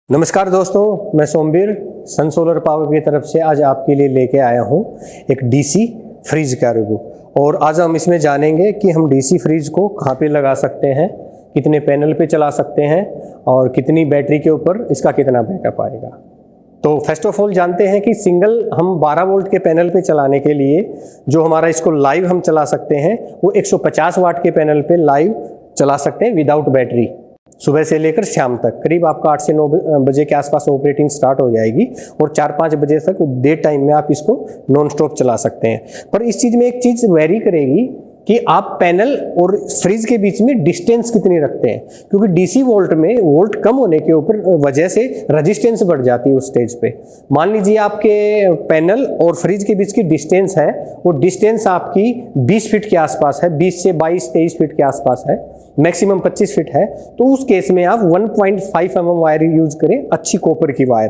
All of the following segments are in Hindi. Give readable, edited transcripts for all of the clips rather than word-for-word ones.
नमस्कार दोस्तों, मैं सोमवीर सन सोलर पावर की तरफ से आज आपके लिए लेके आया हूँ एक डीसी फ्रिज का रिव्यू। और आज हम इसमें जानेंगे कि हम डीसी फ्रिज को कहाँ पे लगा सकते हैं, कितने पैनल पे चला सकते हैं और कितनी बैटरी के ऊपर इसका कितना बैकअप आएगा। तो फर्स्ट ऑफ ऑल जानते हैं कि सिंगल हम 12 वोल्ट के पैनल पे चलाने के लिए जो हमारा इसको लाइव हम चला सकते हैं वो 150 वाट के पैनल पे लाइव चला सकते हैं विदाउट बैटरी। सुबह से लेकर शाम तक करीब आपका 8 से 9 बजे के आसपास ऑपरेटिंग स्टार्ट हो जाएगी और 4-5 बजे तक डे टाइम में आप इसको नॉन स्टॉप चला सकते हैं। पर इस चीज़ में एक चीज़ वेरी करेगी कि आप पैनल और फ्रिज के बीच में डिस्टेंस कितनी रखते हैं, क्योंकि डीसी वोल्ट में वोल्ट कम होने के ऊपर वजह से रेजिस्टेंस बढ़ जाती है उस स्टेज पे। मान लीजिए आपके पैनल और फ्रिज के बीच की डिस्टेंस है, वो डिस्टेंस आपकी 20 फीट के आसपास है, 20 से 22-23 फीट के आसपास है, मैक्सिमम 25 फीट है। तो उस केस में आप 1.5 mm वायर यूज करें, अच्छी कॉपर की वायर।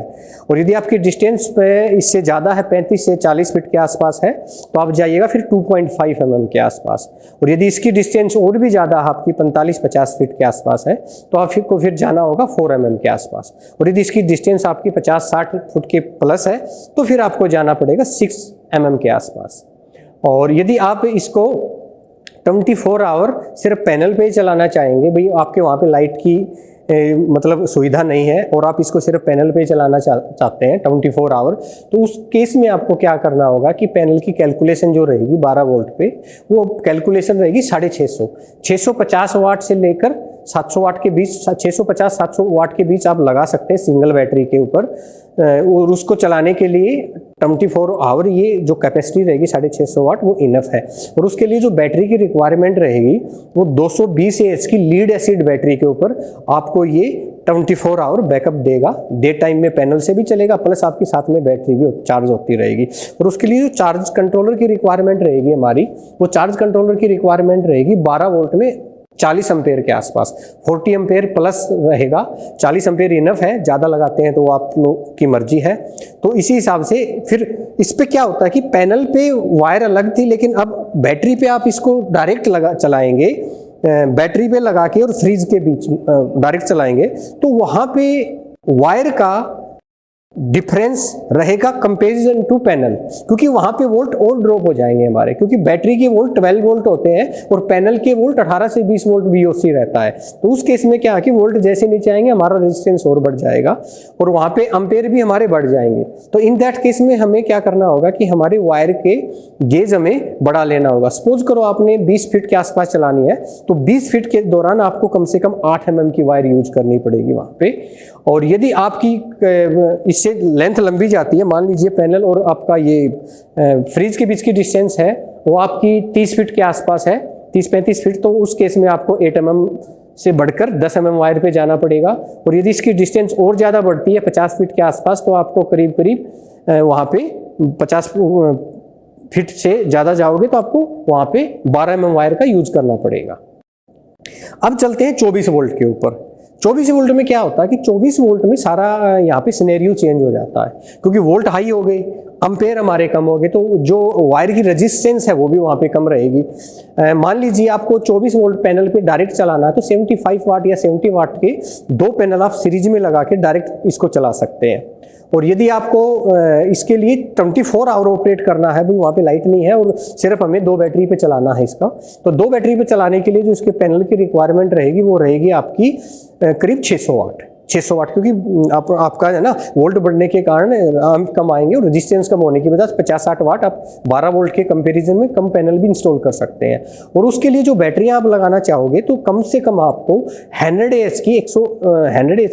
और यदि आपकी डिस्टेंस पे इससे ज़्यादा है, 35 से 40 फीट के आसपास है, तो आप जाइएगा फिर 2.5 mm के आसपास। और यदि इसकी डिस्टेंस और भी ज़्यादा है, आपकी 45-50 फीट के आसपास है, तो आपको फिर जाना होगा 4 mm के आसपास। और यदि इसकी डिस्टेंस आपकी 50-60 फुट के प्लस है, तो फिर आपको जाना पड़ेगा 6 mm के आसपास। और यदि आप इसको 24 आवर सिर्फ पैनल पे ही चलाना चाहेंगे, भाई आपके वहाँ पे लाइट की मतलब सुविधा नहीं है और आप इसको सिर्फ पैनल पे चलाना चाहते हैं 24 आवर, तो उस केस में आपको क्या करना होगा कि पैनल की कैलकुलेशन जो रहेगी 12 वोल्ट पे, वो कैलकुलेशन रहेगी 650 वाट से लेकर 700 वाट के बीच, 650-700 वाट के बीच आप लगा सकते हैं सिंगल बैटरी के ऊपर। और उसको चलाने के लिए 24 आवर ये जो कैपेसिटी रहेगी 650 वाट वो इनफ है। और उसके लिए जो बैटरी की रिक्वायरमेंट रहेगी वो 220 AH की लीड एसिड बैटरी के ऊपर आपको ये 24 आवर बैकअप देगा। डे टाइम में पैनल से भी चलेगा, प्लस आपके साथ में बैटरी भी चार्ज होती रहेगी। और उसके लिए जो चार्ज कंट्रोलर की रिक्वायरमेंट रहेगी हमारी, वो चार्ज कंट्रोलर की रिक्वायरमेंट रहेगी 12 वोल्ट में 40 एम्पेयर के आसपास, 40 एम्पेयर प्लस रहेगा। 40 एम्पेयर इनफ है, ज़्यादा लगाते हैं तो आप लोग की मर्जी है। तो इसी हिसाब से फिर इस पे क्या होता है कि पैनल पे वायर अलग थी, लेकिन अब बैटरी पे आप इसको डायरेक्ट चलाएंगे, बैटरी पे लगा के और फ्रिज के बीच डायरेक्ट चलाएंगे, तो वहाँ पे वायर का डिफरेंस रहेगा कंपेरिजन टू पैनल, क्योंकि वहां पे वोल्ट और ड्रॉप हो जाएंगे हमारे, क्योंकि बैटरी के वोल्ट 12 वोल्ट होते हैं और पैनल के वोल्ट 18 से 20 वोल्ट VOC रहता है। तो उस केस में क्या है कि वोल्ट जैसे नीचे आएंगे हमारा रेजिस्टेंस और बढ़ जाएगा और वहां पे एम्पेयर भी हमारे बढ़ जाएंगे। तो इन दैट केस में हमें क्या करना होगा कि हमारे वायर के गेज हमें बढ़ा लेना होगा। सपोज करो आपने 20 फीट के आसपास चलानी है, तो 20 फीट के दौरान आपको कम से कम 8 mm की वायर यूज करनी पड़ेगी वहां पे। और यदि आपकी इससे लेंथ लंबी जाती है, मान लीजिए पैनल और आपका ये फ्रिज के बीच की डिस्टेंस है वो आपकी 30 फीट के आसपास है, 30-35 फीट, तो उस केस में आपको 8 mm से बढ़कर 10 mm वायर पे जाना पड़ेगा। और यदि इसकी डिस्टेंस और ज़्यादा बढ़ती है 50 फीट के आसपास, तो आपको करीब करीब वहाँ पे 50 फीट से ज़्यादा जाओगे तो आपको वहाँ पे 12 mm वायर का यूज करना पड़ेगा। अब चलते हैं 24 वोल्ट के ऊपर। 24 वोल्ट में क्या होता है कि 24 वोल्ट में सारा यहाँ पे सिनेरियो चेंज हो जाता है, क्योंकि वोल्ट हाई हो गई, एम्पेयर हमारे कम हो गए, तो जो वायर की रेजिस्टेंस है वो भी वहाँ पे कम रहेगी। मान लीजिए आपको 24 वोल्ट पैनल पे डायरेक्ट चलाना है, तो 75 वाट या 70 वाट के 2 पैनल आप सीरीज में लगा के डायरेक्ट इसको चला सकते हैं। और यदि आपको इसके लिए 24 आवर ऑपरेट करना है, भाई वहाँ पे लाइट नहीं है और सिर्फ हमें 2 बैटरी पे चलाना है इसका, तो 2 बैटरी पे चलाने के लिए जो इसके पैनल की रिक्वायरमेंट रहेगी वो रहेगी आपकी करीब 600 वाट, क्योंकि आपका है ना वोल्ट बढ़ने के कारण कम आएंगे और रेजिस्टेंस कम होने की वजह से 50-60 वाट आप 12 वोल्ट के कंपैरिजन में कम पैनल भी इंस्टॉल कर सकते हैं। और उसके लिए जो बैटरियां आप लगाना चाहोगे तो कम से कम आपको 100 AH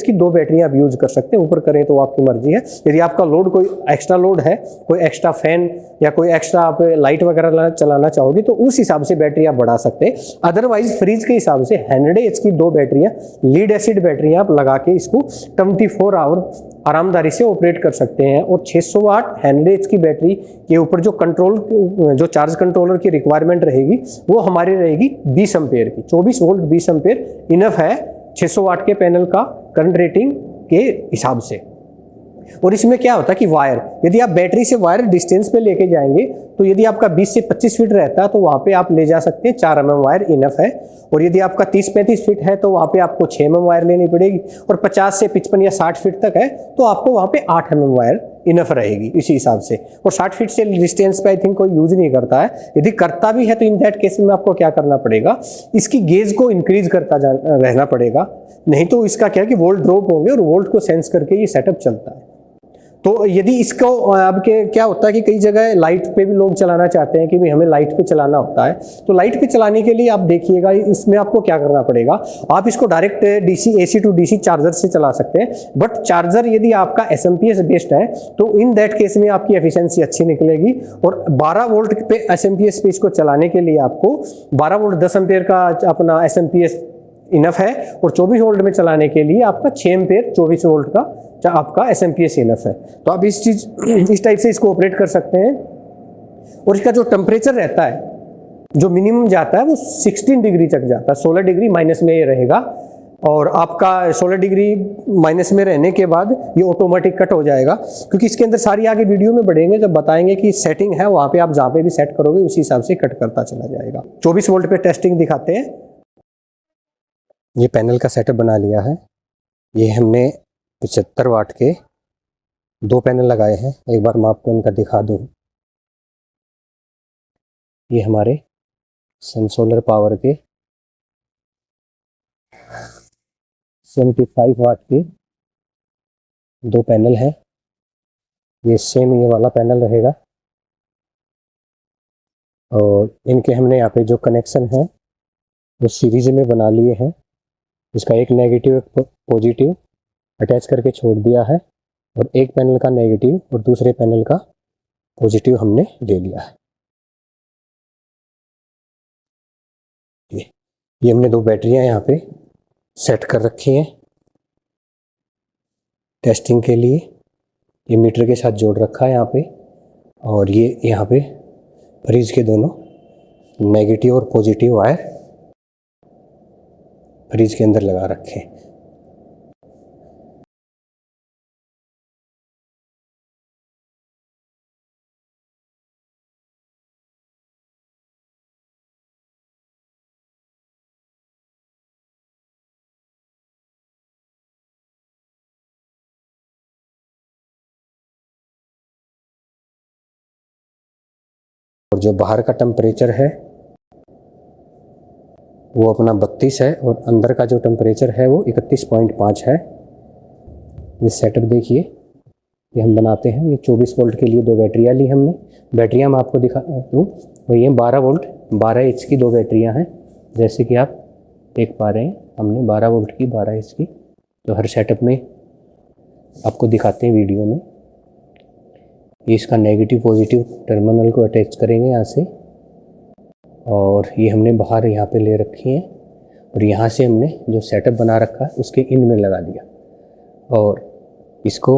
की 2 बैटरियां आप यूज कर सकते हैं, ऊपर करें तो आपकी मर्जी है। यदि आपका लोड कोई एक्स्ट्रा लोड है, कोई एक्स्ट्रा फैन या कोई एक्स्ट्रा आप लाइट वगैरह चलाना चाहोगे तो उस हिसाब से बैटरी आप बढ़ा सकते हैं। अदरवाइज फ्रिज के हिसाब से 100 AH की 2 बैटरियां लीड एसिड बैटरियां आप लगा के इसको 24 आवर आरामदारी से ऑपरेट कर सकते हैं। और 600 वाट 100 AH की बैटरी के ऊपर जो चार्ज कंट्रोलर की रिक्वायरमेंट रहेगी वो हमारी रहेगी 20 एम्पेयर की। 24 वोल्ट 20 एम्पेयर इनफ है 600 वाट के पैनल का करंट रेटिंग के हिसाब से। और इसमें क्या होता है कि वायर, यदि आप बैटरी से वायर डिस्टेंस पे लेके जाएंगे तो यदि आपका 20 से 25 फीट रहता है तो वहाँ पे आप ले जा सकते हैं 4 mm वायर इनफ है। और यदि आपका 30-35 फीट है तो वहाँ पे आपको 6 mm वायर लेनी पड़ेगी। और 50 से 55 या 60 फीट तक है तो आपको वहाँ पे 8 mm वायर इनफ रहेगी इसी हिसाब से। और 60 फीट से डिस्टेंस पे आई थिंक कोई यूज नहीं करता है। यदि करता भी है तो इन दैट केस में आपको क्या करना पड़ेगा, इसकी गेज को इंक्रीज करता रहना पड़ेगा, नहीं तो इसका क्या है कि वोल्ट ड्रॉप होंगे और वोल्ट को सेंस करके ये सेटअप चलता है। तो यदि इसको अब के क्या होता है कि कई जगह लाइट पे भी लोग चलाना चाहते हैं कि भाई हमें लाइट पे चलाना होता है, तो लाइट पे चलाने के लिए आप देखिएगा इसमें आपको क्या करना पड़ेगा। आप इसको direct DC AC to DC charger से चला सकते हैं, बट चार्जर यदि आपका SMPS बेस्ड है तो इन दैट केस में आपकी एफिशिएंसी अच्छी निकलेगी। और 12 वोल्ट पे SMPS पे इसको चलाने के लिए आपको 12 वोल्ट 10 एम्पियर का अपना SMPS इनफ है, और 24 वोल्ट में चलाने के लिए आपका 6 एम्पियर 24 वोल्ट का आपका SMPS इनफ है। तो आप इस टाइप से इसको ऑपरेट कर सकते हैं। और इसका जो टेम्परेचर रहता है, जो मिनिमम जाता है वो 16 डिग्री तक जाता है, 16 डिग्री माइनस में ये रहेगा। और आपका 16 डिग्री माइनस में रहने के बाद ये ऑटोमेटिक कट हो जाएगा, क्योंकि इसके अंदर सारी आगे वीडियो में बढ़ेंगे जब बताएंगे कि सेटिंग है वहाँ पे आप जहाँ पे भी सेट करोगे उसी हिसाब से कट करता चला जाएगा। 24 वोल्ट पे टेस्टिंग दिखाते हैं। ये पैनल का सेटअप बना लिया है। ये हमने 75 वाट के 2 पैनल लगाए हैं। एक बार मैं आपको इनका दिखा दूँ। ये हमारे सनसोलर पावर के 75 वाट के 2 पैनल हैं। ये सेम ये वाला पैनल रहेगा, और इनके हमने यहाँ पे जो कनेक्शन है वो सीरीज में बना लिए हैं। इसका एक नेगेटिव एक पॉजिटिव अटैच करके छोड़ दिया है, और एक पैनल का नेगेटिव और दूसरे पैनल का पॉजिटिव हमने ले लिया है। ये हमने 2 बैटरियां यहाँ पे सेट कर रखी हैं टेस्टिंग के लिए। ये मीटर के साथ जोड़ रखा है यहाँ पे, और ये यहाँ पे फ्रिज के दोनों नेगेटिव और पॉजिटिव वायर फ्रिज के अंदर लगा रखे हैं। और जो बाहर का टेम्परेचर है वो अपना 32 है, और अंदर का जो टेम्परेचर है वो 31.5 है। ये सेटअप देखिए, ये हम बनाते हैं। ये 24 वोल्ट के लिए 2 बैटरियाँ ली हमने। बैटरियाँ मैं आपको दिखा दूँ, वो ये 12 वोल्ट 12 इंच की 2 बैटरियाँ हैं। जैसे कि आप देख पा रहे हैं, हमने 12 वोल्ट की 12 इंच की, तो हर सेटअप में आपको दिखाते हैं वीडियो में। ये इसका नेगेटिव पॉजिटिव टर्मिनल को अटैच करेंगे यहाँ से, और ये हमने बाहर यहाँ पे ले रखी है, और यहाँ से हमने जो सेटअप बना रखा है उसके इन में लगा दिया। और इसको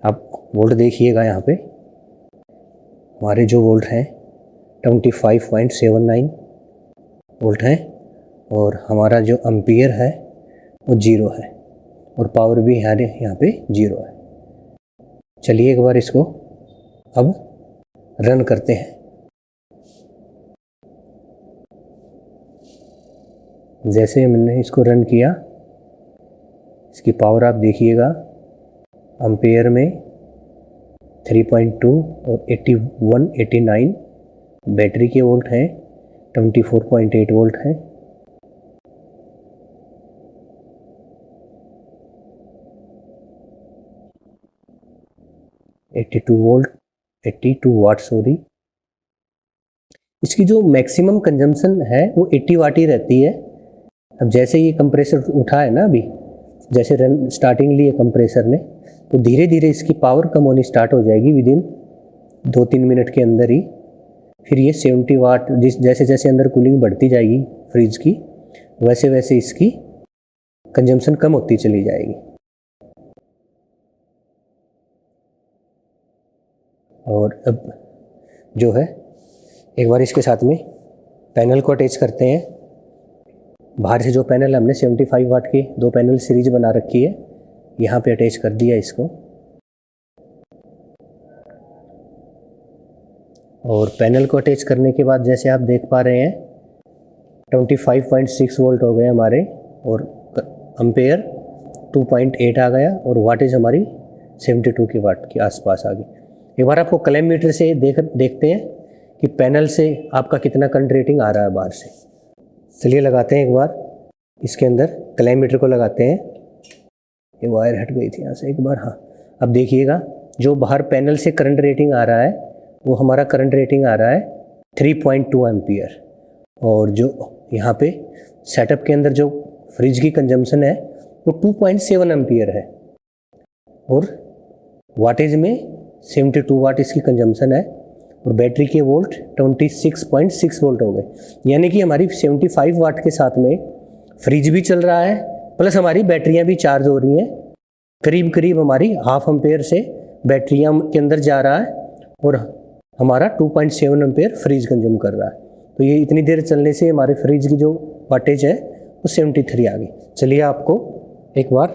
आप वोल्ट देखिएगा, यहाँ पे हमारे जो वोल्ट हैं 25.79 वोल्ट हैं, और हमारा जो एम्पियर है वो 0 है, और पावर भी यहाँ पे 0 है। चलिए एक बार इसको अब रन करते हैं। जैसे हमने इसको रन किया, इसकी पावर आप देखिएगा, एम्पेयर में 3.2 और 81-89 बैटरी के वोल्ट हैं, 24.8 वोल्ट हैं। वोल्ट 82 वाट सॉरी। इसकी जो मैक्सिमम कंजम्पशन है वो 80 वाट ही रहती है। अब जैसे ये कंप्रेसर उठा है ना, अभी जैसे रन स्टार्टिंग ली है कंप्रेसर ने, तो धीरे धीरे इसकी पावर कम होनी स्टार्ट हो जाएगी विदिन 2-3 मिनट के अंदर ही। फिर ये 70 वाट जैसे जैसे अंदर कूलिंग बढ़ती जाएगी फ्रिज की, वैसे वैसे इसकी कंजम्पशन कम होती चली जाएगी। और अब जो है एक बार इसके साथ में पैनल को अटैच करते हैं। बाहर से जो पैनल हमने 75 वाट की 2 पैनल सीरीज बना रखी है, यहाँ पे अटैच कर दिया इसको। और पैनल को अटैच करने के बाद जैसे आप देख पा रहे हैं 25.6 वोल्ट हो गए हमारे, और एम्पेयर 2.8 आ गया, और वाटेज हमारी 72 की वाट के आसपास आ गई। एक बार आपको क्लैम मीटर से देखते हैं कि पैनल से आपका कितना करंट रेटिंग आ रहा है बाहर से। चलिए लगाते हैं एक बार, इसके अंदर क्लैम मीटर को लगाते हैं। ये वायर हट गई थी यहाँ से एक बार। हाँ, अब देखिएगा जो बाहर पैनल से करंट रेटिंग आ रहा है वो हमारा करंट रेटिंग आ रहा है 3.2 एम्पियर, और जो यहाँ पे सेटअप के अंदर जो फ्रिज की कंजम्पशन है वो 2.7 एम्पियर है, और वाटेज में 72 वाट इसकी कंजम्पशन है, और बैटरी के वोल्ट 26.6 वोल्ट हो गए। यानी कि हमारी 75 वाट के साथ में फ्रिज भी चल रहा है, प्लस हमारी बैटरियाँ भी चार्ज हो रही हैं। करीब करीब हमारी 1/2 एम्पेयर से बैटरियाँ के अंदर जा रहा है, और हमारा 2.7 एम्पेयर फ्रिज कंज्यूम कर रहा है। तो ये इतनी देर चलने से हमारे फ्रिज की जो वाटेज है वो 73 आ गई। चलिए आपको एक बार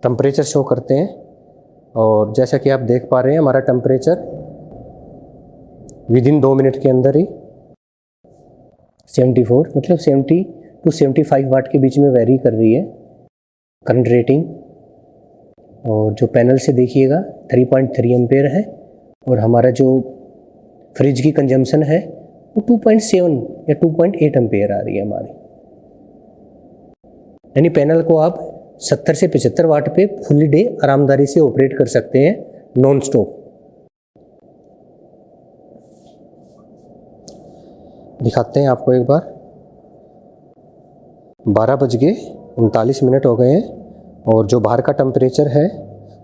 टेम्परेचर शो करते हैं, और जैसा कि आप देख पा रहे हैं हमारा टेम्परेचर विदिन 2 मिनट के अंदर ही 74 मतलब 70 to 75 वाट के बीच में वेरी कर रही है करंट रेटिंग। और जो पैनल से देखिएगा 3.3 एम्पेयर है, और हमारा जो फ्रिज की कंजम्पशन है वो 2.7 या 2.8 एम्पेयर आ रही है हमारी। यानी पैनल को आप 70 से 75 वाट पे फुल डे आरामदारी से ऑपरेट कर सकते हैं नॉन स्टॉप। दिखाते हैं आपको एक बार। 12:39 हो गए हैं, और जो बाहर का टेम्परेचर है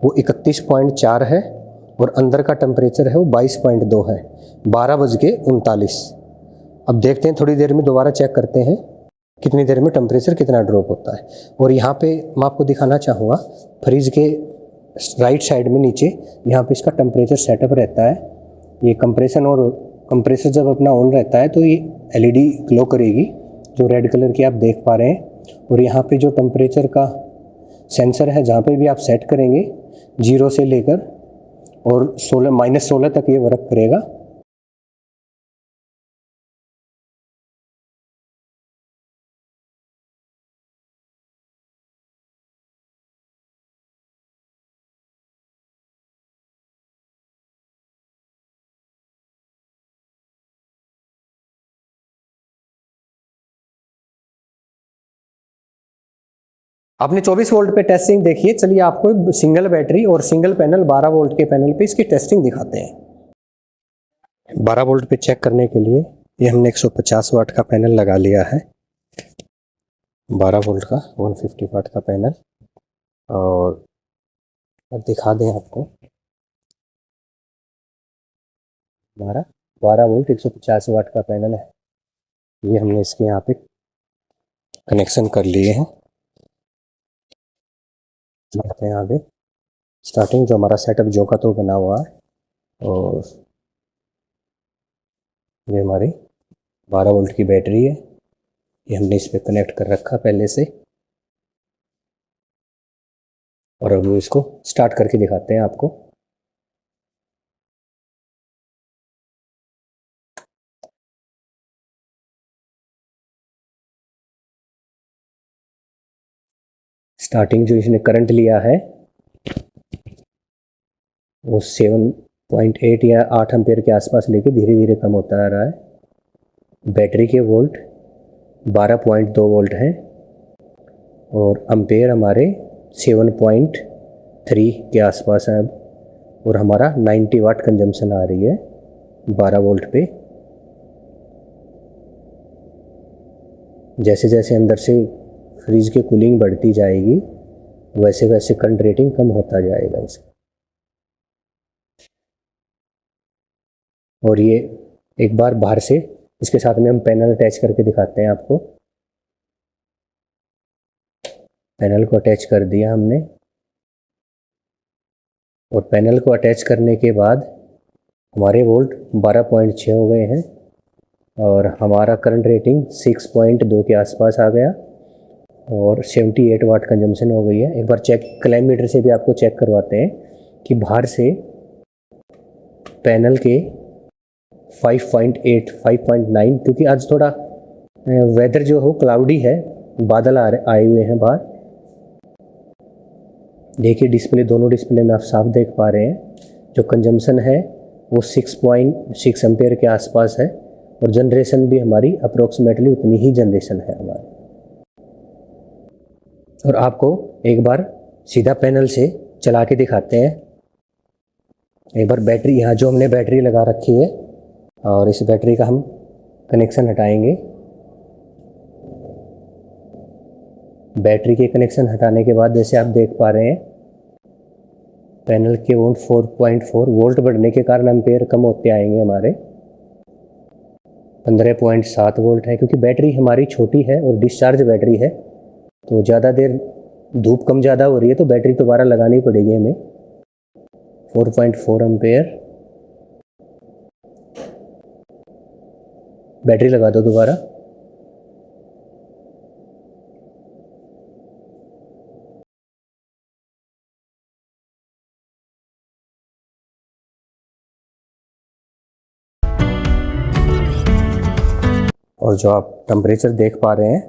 वो 31.4 है, और अंदर का टेम्परेचर है वो 22.2 है। 12:39। अब देखते हैं, थोड़ी देर में दोबारा चेक करते हैं कितनी देर में टेम्परेचर कितना ड्रॉप होता है। और यहाँ पे मैं आपको दिखाना चाहूँगा, फ्रिज के राइट साइड में नीचे यहाँ पे इसका टेम्परेचर सेटअप रहता है। ये कंप्रेसर जब अपना ऑन रहता है तो ये एलईडी ग्लो करेगी, जो रेड कलर की आप देख पा रहे हैं। और यहाँ पे जो टेम्परेचर का सेंसर है, जहाँ पे भी आप सेट करेंगे 0 से लेकर और -16 तक ये वर्क करेगा। आपने 24 वोल्ट पे टेस्टिंग देखी है। चलिए आपको सिंगल बैटरी और सिंगल पैनल 12 वोल्ट के पैनल पे इसकी टेस्टिंग दिखाते हैं। 12 वोल्ट पे चेक करने के लिए ये हमने 150 वाट का पैनल लगा लिया है, 12 वोल्ट का 150 वाट का पैनल। और अब दिखा दें आपको 12 वोल्ट 150 वाट का पैनल है। ये हमने इसके यहाँ पे कनेक्शन कर लिए हैं। देखते हैं आगे स्टार्टिंग जो हमारा सेटअप जो का तो बना हुआ है, और ये हमारी 12 वोल्ट की बैटरी है। ये हमने इस पे कनेक्ट कर रखा पहले से, और अब इसको स्टार्ट करके दिखाते हैं आपको। स्टार्टिंग जो इसने करंट लिया है वो 7.8 या 8 एम्पेयर के आसपास लेके धीरे धीरे कम होता आ रहा है। बैटरी के वोल्ट 12.2 वोल्ट हैं, और एम्पेयर हमारे 7.3 के आसपास है अब, और हमारा 90 वाट कंजम्पशन आ रही है 12 वोल्ट पे। जैसे जैसे अंदर से फ्रिज की कूलिंग बढ़ती जाएगी वैसे वैसे करंट रेटिंग कम होता जाएगा इसका। और ये एक बार बाहर से इसके साथ में हम पैनल अटैच करके दिखाते हैं आपको। पैनल को अटैच कर दिया हमने, और पैनल को अटैच करने के बाद हमारे वोल्ट 12.6 हो गए हैं, और हमारा करंट रेटिंग 6.2 के आसपास आ गया, और 78 वाट कंजम्पशन हो गई है। एक बार चेक क्लैम मीटर से भी आपको चेक करवाते हैं कि बाहर से पैनल के 5.8 5.9, क्योंकि आज थोड़ा वेदर जो हो क्लाउडी है, बादल आए हुए हैं बाहर। देखिए डिस्प्ले, दोनों डिस्प्ले में आप साफ देख पा रहे हैं। जो कंजम्पशन है वो 6.6 एम्पेयर के आसपास है और जनरेशन भी हमारी अप्रोक्सीमेटली उतनी ही जनरेशन है हमारी। और आपको एक बार सीधा पैनल से चला के दिखाते हैं। एक बार बैटरी, यहाँ जो हमने बैटरी लगा रखी है और इस बैटरी का हम कनेक्शन हटाएंगे। बैटरी के कनेक्शन हटाने के बाद जैसे आप देख पा रहे हैं पैनल के वोल्ट 4.4 वोल्ट बढ़ने के कारण एम्पेयर कम होते आएंगे हमारे। 15.7 वोल्ट है, क्योंकि बैटरी हमारी छोटी है और डिस्चार्ज बैटरी है, तो ज़्यादा देर धूप कम ज़्यादा हो रही है तो बैटरी दोबारा लगानी पड़ेगी हमें। 4.4 एम्पेयर, बैटरी लगा दो दोबारा। और जो आप टेम्परेचर देख पा रहे हैं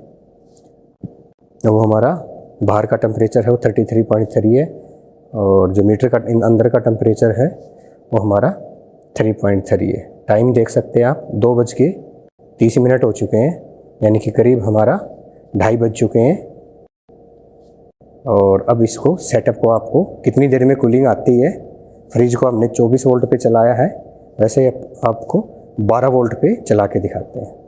वो हमारा बाहर का टेम्परेचर है, वो 33.3 है, और जो मीटर का अंदर का टेम्परेचर है वो हमारा 3.3 है। टाइम देख सकते हैं आप, 2:30 हो चुके हैं, यानी कि करीब हमारा 2:30 बज चुके हैं। और अब इसको सेटअप को आपको कितनी देर में कूलिंग आती है, फ्रिज को हमने 24 वोल्ट पे चलाया है, वैसे आपको 12 वोल्ट पे चला के दिखाते हैं।